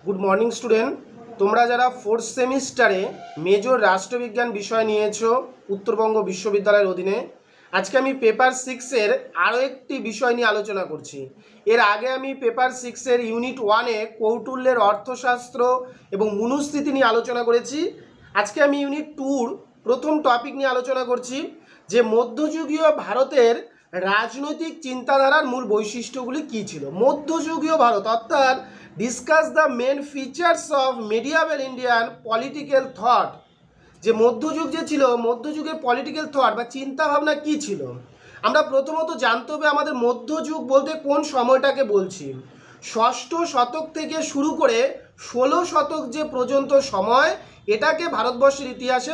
Good morning student. তোমরা যারা fourth সেমিস্টারে মেজর রাষ্ট্রবিজ্ঞান বিষয় নিয়েছো উত্তরবঙ্গ বিশ্ববিদ্যালয়ের অধীনে, আজকে আমি পেপার 6-এর আরও একটি বিষয় নিয়ে আলোচনা করছি। এর আগে আমি পেপার 6-এর ইউনিট 1-এ কৌটুল্যের অর্থশাস্ত্র এবং মনুস্মৃতি নিয়ে আলোচনা করেছি। আজকে আমি ইউনিট 2-র প্রথম টপিক নিয়ে আলোচনা করছি, যে মধ্যযুগীয় ভারতের রাজনৈতিক চিন্তাধারার মূল বৈশিষ্ট্যগুলি কী ছিল। মধ্যযুগীয় ভারত অর্থাৎ discuss the main features of medieval Indian political thought. যে মধ্যযুগ যে ছিল, মধ্যযুগের পলিটিক্যাল থট বা চিন্তাভাবনা কী ছিল। আমরা প্রথমত জানতে হবে আমাদের মধ্যযুগ বলতে কোন সময়টাকে বলছি। ষষ্ঠ শতক থেকে শুরু করে 16 শতক যে পর্যন্ত সময়, এটাকে ভারতবর্ষের ইতিহাসে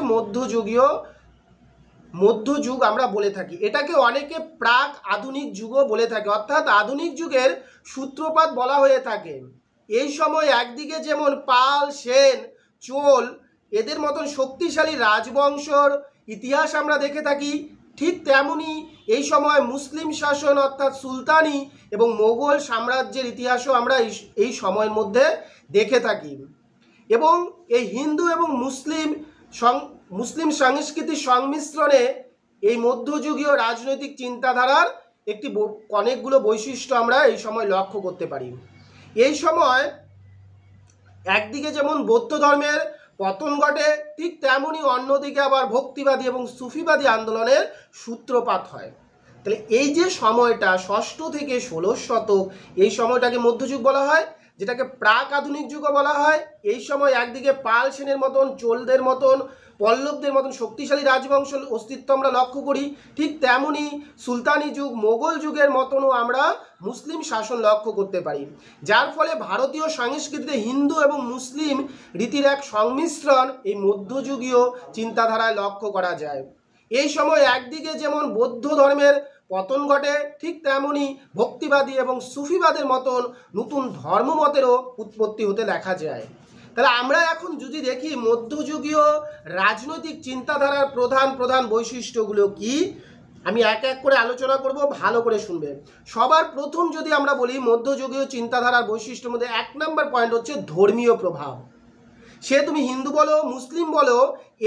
মধ্যযুগ আমরা বলে থাকি। এটাকে অনেকে প্রাক আধুনিক যুগও বলে থাকে, অর্থাৎ আধুনিক যুগের সূত্রপাত বলা হয়ে থাকে। এই সময় একদিকে যেমন পাল, সেন, চোল এদের মতন শক্তিশালী রাজবংশর ইতিহাস আমরা দেখে থাকি, ঠিক তেমনি এই সময় মুসলিম শাসন অর্থাৎ সুলতানি এবং মোগল সাম্রাজ্যের ইতিহাসও আমরা এই সময়ের মধ্যে দেখে থাকি। এবং এই হিন্দু এবং মুসলিম সংস্কৃতির সংমিশ্রণে এই মধ্যযুগীয় রাজনৈতিক চিন্তাধারার অনেকগুলো বৈশিষ্ট্য আমরা এই সময় লক্ষ্য করতে পারি। এই সময় একদিকে যেমন বৌদ্ধ ধর্মের পতন ঘটে, ঠিক তেমনি অন্যদিকে আবার ভক্তিবাদী এবং সুফিবাদী আন্দোলনের সূত্রপাত হয়। তাহলে এই যে সময়টা ষষ্ঠ থেকে 16 শতক, এই সময়টাকে মধ্যযুগ বলা হয়, যেটাকে প্রাক আধুনিক যুগও বলা হয়। এই সময় একদিকে পাল, সেনের মতন, চোলদের মতন, পল্লবদের মতন শক্তিশালী রাজবংশ অস্তিত্ব আমরা লক্ষ্য করি, ঠিক তেমনি সুলতানি যুগ, মোগল যুগের মতনও আমরা মুসলিম শাসন লক্ষ্য করতে পারি। যার ফলে ভারতীয় সংস্কৃতিতে হিন্দু এবং মুসলিম রীতির এক সংমিশ্রণ এই মধ্যযুগীয় চিন্তাধারায় লক্ষ্য করা যায়। এই সময় একদিকে যেমন বৌদ্ধ ধর্মের পতন ঘটে, ঠিক তেমনি ভক্তিবাদী এবং সুফিবাদের মতন নতুন ধর্মমতেরও উৎপত্তি হতে দেখা যায়। তাহলে আমরা এখন যদি দেখি মধ্যযুগীয় রাজনৈতিক চিন্তাধারার প্রধান বৈশিষ্ট্যগুলো কি, আমি এক এক করে আলোচনা করব, ভালো করে শুনবেন। সবার প্রথম যদি আমরা বলি মধ্যযুগীয় চিন্তাধারার বৈশিষ্ট্যের মধ্যে 1 নম্বর পয়েন্ট হচ্ছে ধর্মীয় প্রভাব। সে তুমি হিন্দু বলো, মুসলিম বলো,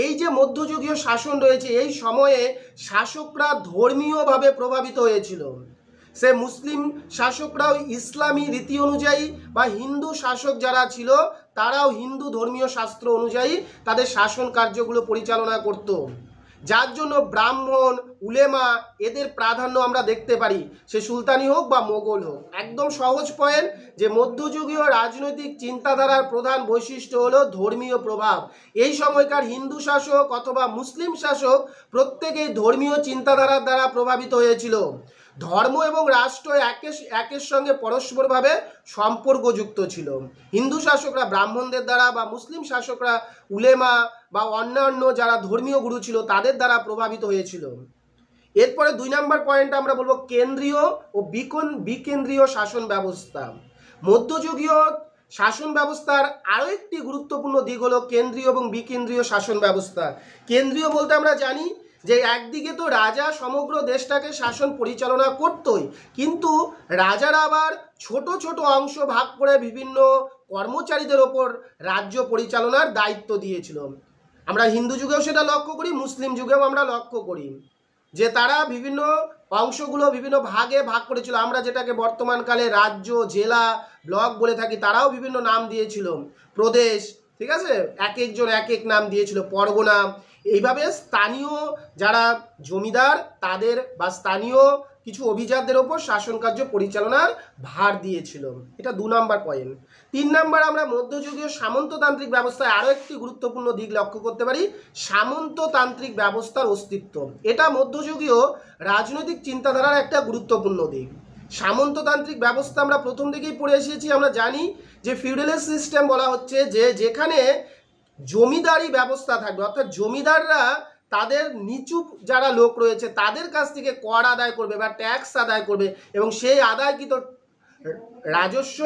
এই যে মধ্যযুগীয় শাসন রয়েছে, এই সময়ে শাসকরা ধর্মীয়ভাবে প্রভাবিত হয়েছিল। সে মুসলিম শাসকরাও ইসলামী রীতি অনুযায়ী বা হিন্দু শাসক যারা ছিল তারাও হিন্দু ধর্মীয় শাস্ত্র অনুযায়ী তাদের শাসন কার্যগুলো পরিচালনা করত, যার জন্য ব্রাহ্মণ, উলেমা এদের প্রাধান্য আমরা দেখতে পারি, সে সুলতানি হোক বা মোগল হোক। একদম সহজ পয়েন্ট, যে মধ্যযুগীয় রাজনৈতিক চিন্তাধারার প্রধান বৈশিষ্ট্য হলো ধর্মীয় প্রভাব। এই সময়কার হিন্দু শাসক অথবা মুসলিম শাসক প্রত্যেকেই ধর্মীয় চিন্তাধারার দ্বারা প্রভাবিত হয়েছিল। ধর্ম এবং রাষ্ট্র একের সঙ্গে পরস্পরভাবে সম্পর্কযুক্ত ছিল। হিন্দু শাসকরা ব্রাহ্মণদের দ্বারা বা মুসলিম শাসকরা উলেমা বা অন্যান্য যারা ধর্মীয় গুরু ছিল তাদের দ্বারা প্রভাবিত হয়েছিল। এরপরে 2 নম্বর পয়েন্ট আমরা বলবো কেন্দ্রীয় ও বিকেন্দ্রীয় শাসন ব্যবস্থা। মধ্যযুগীয় শাসন ব্যবস্থার আরও একটি গুরুত্বপূর্ণ দিক হলো কেন্দ্রীয় এবং বিকেন্দ্রীয় শাসন ব্যবস্থা। কেন্দ্রীয় বলতে আমরা জানি যে একদিকে তো রাজা সমগ্র দেশটাকে শাসন পরিচালনা করতই, কিন্তু রাজারা আবার ছোট ছোট অংশ ভাগ করে বিভিন্ন কর্মচারীদের ওপর রাজ্য পরিচালনার দায়িত্ব দিয়েছিল। আমরা হিন্দু যুগেও সেটা লক্ষ্য করি, মুসলিম যুগেও আমরা লক্ষ্য করি যে তারা বিভিন্ন অংশগুলো বিভিন্ন ভাগে ভাগ করেছিল। আমরা যেটাকে বর্তমানকালে রাজ্য, জেলা, ব্লক বলে থাকি, তারাও বিভিন্ন নাম দিয়েছিল, প্রদেশ, ঠিক আছে, এক একজন এক এক নাম দিয়েছিল, পরগনা। এইভাবে স্থানীয় যারা জমিদার তাদের বা স্থানীয় কিছু অভিজাতদের ওপর শাসন কার্য পরিচালনার ভার দিয়েছিল। এটা 2 নম্বর পয়েন্ট। 3 নম্বর আমরা মধ্যযুগীয় সামন্ততান্ত্রিক ব্যবস্থায় আরও একটি গুরুত্বপূর্ণ দিক লক্ষ্য করতে পারি, সামন্ততান্ত্রিক ব্যবস্থার অস্তিত্ব। এটা মধ্যযুগীয় রাজনৈতিক চিন্তাধারার একটা গুরুত্বপূর্ণ দিক। সামন্ততান্ত্রিক ব্যবস্থা আমরা প্রথম থেকেই পড়ে এসেছি, আমরা জানি যে ফিউডালিস্ট সিস্টেম বলা হচ্ছে যে যেখানে জমিদারি ব্যবস্থা থাকবে, অর্থাৎ জমিদাররা তাদের নিচু যারা লোক রয়েছে তাদের কাছ থেকে কর আদায় করবে বা ট্যাক্স আদায় করবে, এবং সেই আদায়কৃত রাজস্ব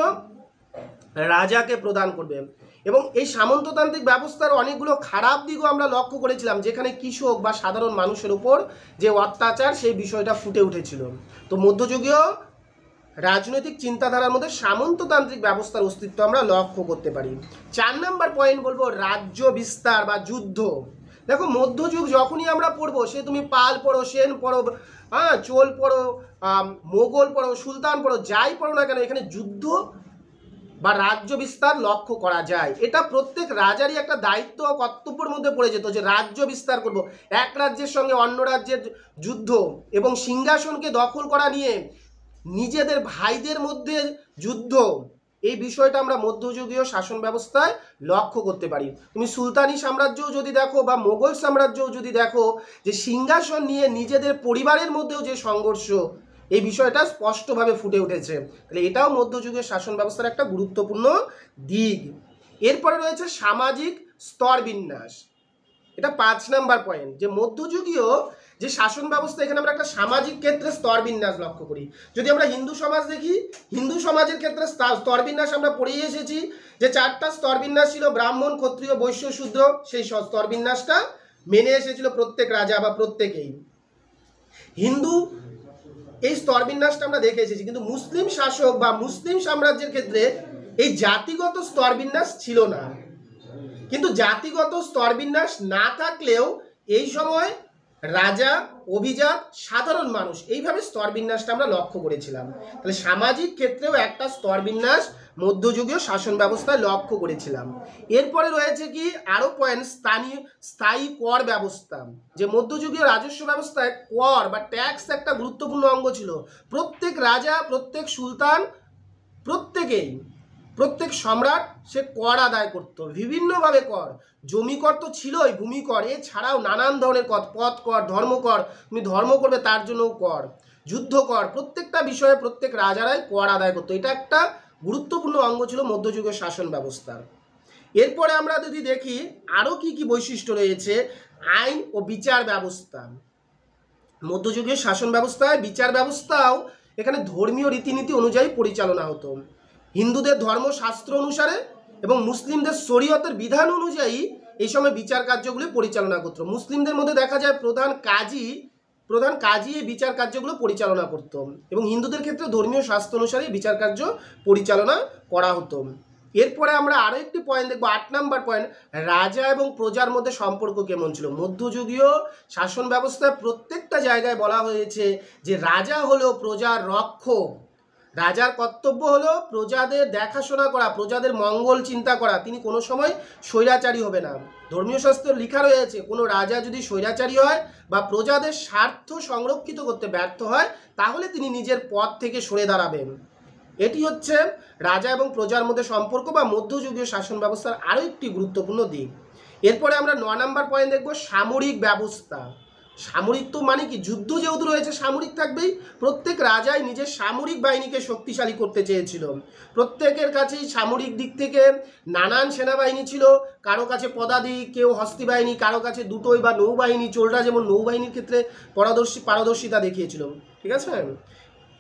রাজাকে প্রদান করবে। এবং এই সামন্ততান্ত্রিক ব্যবস্থার অনেকগুলো খারাপ দিকও আমরা লক্ষ্য করেছিলাম, যেখানে কৃষক বা সাধারণ মানুষের উপর যে অত্যাচার সেই বিষয়টা ফুটে উঠেছিল। তো মধ্যযুগীয় রাজনৈতিক চিন্তাধারার মধ্যে সামন্ততান্ত্রিক ব্যবস্থার অস্তিত্ব আমরা লক্ষ্য করতে পারি। 4 নম্বর পয়েন্ট বলবো রাজ্য বিস্তার বা যুদ্ধ। দেখো মধ্যযুগ যখনই আমরা পড়বো, সে তুমি পাল পড়ো, সেন পড়ো, চোল পড়ো, মোগল পড়ো, সুলতান পড়ো, যাই পড়ো না কেন, এখানে যুদ্ধ বা রাজ্য বিস্তার লক্ষ্য করা যায়। এটা প্রত্যেক রাজারই একটা দায়িত্ব ও কর্তব্যের মধ্যে পড়ে যেত যে রাজ্য বিস্তার করব, এক রাজ্যের সঙ্গে অন্য রাজ্যের যুদ্ধ এবং সিংহাসনকে দখল করা নিয়ে নিজেদের ভাইদের মধ্যে যুদ্ধ। এই বিষয়টা আমরা মধ্যযুগীয় শাসন ব্যবস্থায় লক্ষ্য করতে পারি। তুমি সুলতানি সাম্রাজ্যও যদি দেখো বা মোগল সাম্রাজ্যও যদি দেখো, যে সিংহাসন নিয়ে নিজেদের পরিবারের মধ্যেও যে সংঘর্ষ, এই বিষয়টা স্পষ্টভাবে ফুটে উঠেছে। তাহলে এটাও মধ্যযুগীয় শাসন ব্যবস্থার একটা গুরুত্বপূর্ণ দিক। এরপরে রয়েছে সামাজিক স্তর বিন্যাস। এটা 5 নাম্বার পয়েন্ট, যে মধ্যযুগীয় যে শাসন ব্যবস্থা, এখানে আমরা একটা সামাজিক ক্ষেত্রে স্তর বিন্যাস লক্ষ্য করি। যদি আমরা হিন্দু সমাজ দেখি, হিন্দু সমাজের ক্ষেত্রে স্তর বিন্যাস আমরা পড়িয়ে এসেছি যে 4টা স্তর বিন্যাস ছিল, ব্রাহ্মণ, ক্ষত্রিয়, বৈশ্য, শূদ্র। সেই স্তর বিন্যাসটা মেনে এসেছিল প্রত্যেক রাজা বা প্রত্যেকেই। হিন্দু এই স্তর বিন্যাসটা আমরা দেখে এসেছি, কিন্তু মুসলিম শাসক বা মুসলিম সাম্রাজ্যের ক্ষেত্রে এই জাতিগত স্তর বিন্যাস ছিল না। কিন্তু জাতিগত স্তর বিন্যাস না থাকলেও এই সময় রাজা, অভিজাত, সাধারণ মানুষ, এইভাবে স্তর বিন্যাসটা আমরা লক্ষ্য করেছিলাম। তাহলে সামাজিক ক্ষেত্রেও একটা স্তর বিন্যাস মধ্যযুগীয় শাসন ব্যবস্থায় লক্ষ্য করেছিলাম। এরপরে রয়েছে কি আরো পয়েন্ট, স্থায়ী কর ব্যবস্থা। যে মধ্যযুগীয় রাজস্ব ব্যবস্থায় কর বা ট্যাক্স একটা গুরুত্বপূর্ণ অঙ্গ ছিল। প্রত্যেক রাজা, প্রত্যেক সুলতান, প্রত্যেক সম্রাট সে কর আদায় করত, বিভিন্নভাবে কর। জমি কর তো ছিলই, ভূমি কর, এছাড়াও নানান ধরনের কর, পথ কর, ধর্ম কর, তুমি ধর্ম করবে তার জন্যও কর, যুদ্ধ কর, প্রত্যেকটা বিষয়ে প্রত্যেক রাজারাই কর আদায় করতো। এটা একটা গুরুত্বপূর্ণ অঙ্গ ছিল মধ্যযুগীয় শাসন ব্যবস্থার। এরপরে আমরা যদি দেখি আরও কি কি বৈশিষ্ট্য রয়েছে, আইন ও বিচার ব্যবস্থা। মধ্যযুগীয় শাসন ব্যবস্থায় বিচার ব্যবস্থাও এখানে ধর্মীয় রীতিনীতি অনুযায়ী পরিচালনা হতো। হিন্দুদের ধর্মশাস্ত্র অনুসারে এবং মুসলিমদের শরীয়তের বিধান অনুযায়ী এই সময় বিচার কার্যগুলি পরিচালনা করত। মুসলিমদের মধ্যে দেখা যায় প্রধান কাজী এই বিচার কার্যগুলো পরিচালনা করত, এবং হিন্দুদের ক্ষেত্রে ধর্মীয় শাস্ত্র অনুসারে বিচার কার্য পরিচালনা করা হতো। এরপরে আমরা আরও একটি পয়েন্ট দেখবো, 8 নাম্বার পয়েন্ট, রাজা এবং প্রজার মধ্যে সম্পর্ক কেমন ছিল। মধ্যযুগীয় শাসন ব্যবস্থায় প্রত্যেকটা জায়গায় বলা হয়েছে যে রাজা হলো প্রজার রক্ষক। রাজার কর্তব্য হলো প্রজাদের দেখাশোনা করা, প্রজাদের মঙ্গল চিন্তা করা। তিনি কোনো সময় স্বৈরাচারী হবে না। ধর্মীয় শাস্ত্রে লেখা রয়েছে, কোনো রাজা যদি স্বৈরাচারী হয় বা প্রজাদের স্বার্থ সংরক্ষিত করতে ব্যর্থ হয়, তাহলে তিনি নিজের পদ থেকে সরে দাঁড়াবেন। এটি হচ্ছে রাজা এবং প্রজার মধ্যে সম্পর্ক বা মধ্যযুগীয় শাসন ব্যবস্থার আরও একটি গুরুত্বপূর্ণ দিক। এরপরে আমরা 9 নাম্বার পয়েন্ট দেখব, সামরিক ব্যবস্থা। সামরিক তো মানে কি, যুদ্ধ যেহেতু রয়েছে সামরিক থাকবেই। প্রত্যেক রাজাই নিজের সামরিক বাহিনীকে শক্তিশালী করতে চেয়েছিল। প্রত্যেকের কাছেই সামরিক দিক থেকে নানান সেনাবাহিনী ছিল, কারো কাছে পদাদি, কেউ হস্তি বাহিনী, কারো কাছে দুটোই বা নৌবাহিনী। চোলরা যেমন নৌবাহিনীর ক্ষেত্রে পারদর্শিতা দেখিয়েছিল, ঠিক আছে।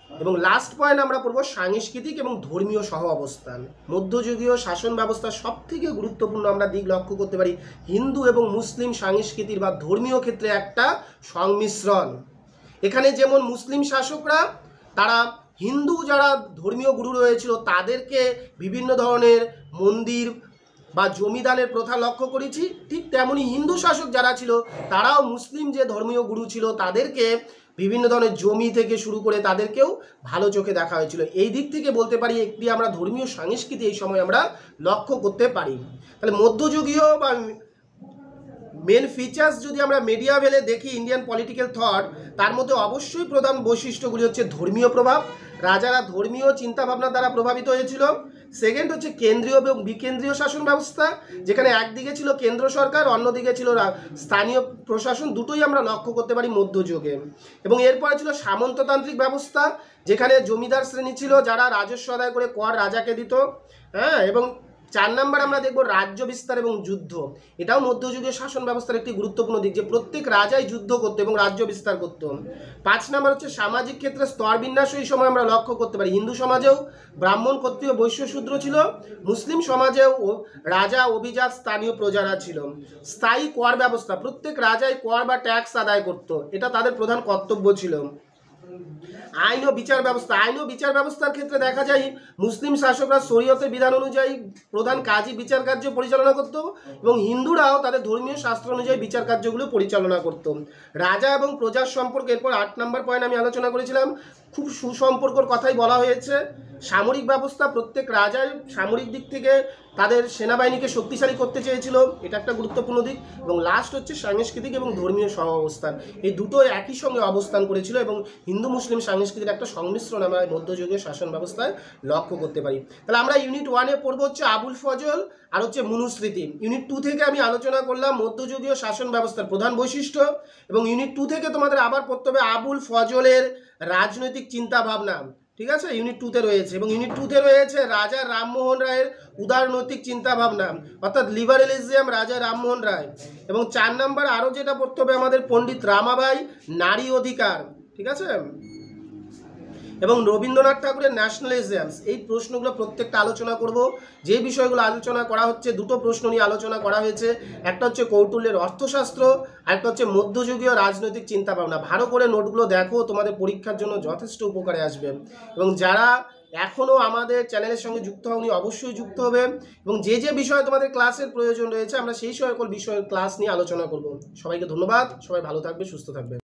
এবং লাস্ট পয়েন্ট আমরা পড়ব, সাংস্কৃতিক এবং ধর্মীয় সহ অবস্থান। মধ্যযুগীয় শাসন ব্যবস্থার সবথেকে গুরুত্বপূর্ণ আমরা দিক লক্ষ্য করতে পারি হিন্দু এবং মুসলিম সংস্কৃতির বা ধর্মীয় ক্ষেত্রে একটা সংমিশ্রণ। এখানে যেমন মুসলিম শাসকরা তারা হিন্দু যারা ধর্মীয় গুরু রয়েছিল তাদেরকে বিভিন্ন ধরনের মন্দির বা জমিদানের প্রথা লক্ষ্য করেছি, ঠিক তেমনি হিন্দু শাসক যারা ছিল তারাও মুসলিম যে ধর্মীয় গুরু ছিল তাদেরকে বিভিন্ন ধরনের জমি থেকে শুরু করে তাদেরকেও ভালো চোখে দেখা হয়েছিল। এই দিক থেকে বলতে পারি একটি আমরা ধর্মীয় সংস্কৃতি এই সময় আমরা লক্ষ্য করতে পারি। তাহলে মধ্যযুগীয় বা মেন ফিচার্স যদি আমরা মিডিয়াভেলে দেখি ইন্ডিয়ান পলিটিক্যাল থট, তার মধ্যে অবশ্যই প্রধান বৈশিষ্ট্যগুলি হচ্ছে ধর্মীয় প্রভাব, রাজারা ধর্মীয় চিন্তাভাবনার দ্বারা প্রভাবিত হয়েছিল। সেকেন্ড হচ্ছে কেন্দ্রীয় এবং বিকেন্দ্রীয় শাসন ব্যবস্থা, যেখানে একদিকে ছিল কেন্দ্র সরকার, অন্যদিকে ছিল স্থানীয় প্রশাসন, দুটোই আমরা লক্ষ্য করতে পারি মধ্যযুগে। এবং এরপরে ছিল সামন্ততান্ত্রিক ব্যবস্থা, যেখানে জমিদার শ্রেণী ছিল যারা রাজস্ব আদায় করে কর রাজাকে দিত। এবং 4 নাম্বার আমরা দেখব রাজ্য বিস্তার এবং যুদ্ধ। এটাও মধ্যযুগীয় শাসন ব্যবস্থার একটি গুরুত্বপূর্ণ দিক, যে প্রত্যেক রাজাই যুদ্ধ করত এবং রাজ্য বিস্তার করত। 5 নাম্বার হচ্ছে সামাজিক ক্ষেত্রে স্তর বিন্যাস। এই সময় আমরা লক্ষ্য করতে পারি হিন্দু সমাজেও ব্রাহ্মণ, ক্ষত্রিয়, বৈশ্য, শূদ্র ছিল। মুসলিম সমাজেও রাজা, অভিজাত, স্থানীয় প্রজারা ছিল। স্থায়ী কর ব্যবস্থা, প্রত্যেক রাজাই কর বা ট্যাক্স আদায় করত, এটা তাদের প্রধান কর্তব্য ছিল। আইন ও বিচার ব্যবস্থা, আইন ও বিচার ব্যবস্থার ক্ষেত্রে দেখা যায় মুসলিম শাসকরা শরীয়তের বিধান অনুযায়ী প্রধান কাজী বিচার কার্য পরিচালনা করত এবং হিন্দুরাও তাদের ধর্মীয় শাস্ত্র অনুযায়ী বিচার কার্যগুলো পরিচালনা করত। রাজা এবং প্রজার সম্পর্কে এরপর 8 নম্বর পয়েন্ট আমি আলোচনা করেছিলাম, খুব সুসম্পর্কর কথাই বলা হয়েছে। সামরিক ব্যবস্থা, প্রত্যেক রাজাই সামরিক দিক থেকে তাদের সেনাবাহিনীকে শক্তিশালী করতে চেয়েছিল, এটা একটা গুরুত্বপূর্ণ দিক। এবং লাস্ট হচ্ছে সাংস্কৃতিক এবং ধর্মীয় সহাবস্থান, এই দুটো একই সঙ্গে অবস্থান করেছিল এবং হিন্দু মুসলিম সংস্কৃতির একটা সংমিশ্রণ আমরা মধ্যযুগীয় শাসন ব্যবস্থায় লক্ষ্য করতে পারি। তাহলে আমরা ইউনিট 1-এ পড়বো হচ্ছে আবুল ফজল আর হচ্ছে মনুস্মৃতি। ইউনিট 2 থেকে আমি আলোচনা করলাম মধ্যযুগীয় শাসন ব্যবস্থার প্রধান বৈশিষ্ট্য, এবং ইউনিট 2 থেকে তোমাদের আবার পড়তে হবে আবুল ফজলের রাজনৈতিক চিন্তা ভাবনা, ঠিক আছে, ইউনিট 2-তে রয়েছে। এবং ইউনিট 2-তে রয়েছে রাজা রামমোহন রায়ের উদারনৈতিক চিন্তা ভাবনা, অর্থাৎ লিবারেলিজম রাজা রামমোহন রায়। এবং 4 নম্বর আরও যেটা পড়তে হবে আমাদের পণ্ডিত রামাবাই, নারী অধিকার, ঠিক আছে, এবং রবীন্দ্রনাথ ঠাকুরের ন্যাশনালিজম। এই প্রশ্নগুলো প্রত্যেকটা আলোচনা করব। যে বিষয়গুলো আলোচনা করা হচ্ছে, দুটো প্রশ্ন নিয়ে আলোচনা করা হয়েছে, একটা হচ্ছে কৌটিল্যের অর্থশাস্ত্র, আর একটা হচ্ছে মধ্যযুগীয় রাজনৈতিক চিন্তাভাবনা। ভালো করে নোটগুলো দেখো, তোমাদের পরীক্ষার জন্য যথেষ্ট উপকারে আসবে। এবং যারা এখনও আমাদের চ্যানেলের সঙ্গে যুক্ত হওনি অবশ্যই যুক্ত হবে, এবং যে যে বিষয়ে তোমাদের ক্লাসের প্রয়োজন রয়েছে আমরা সেই সকল বিষয়ের ক্লাস নিয়ে আলোচনা করব। সবাইকে ধন্যবাদ, সবাই ভালো থাকবে, সুস্থ থাকবে।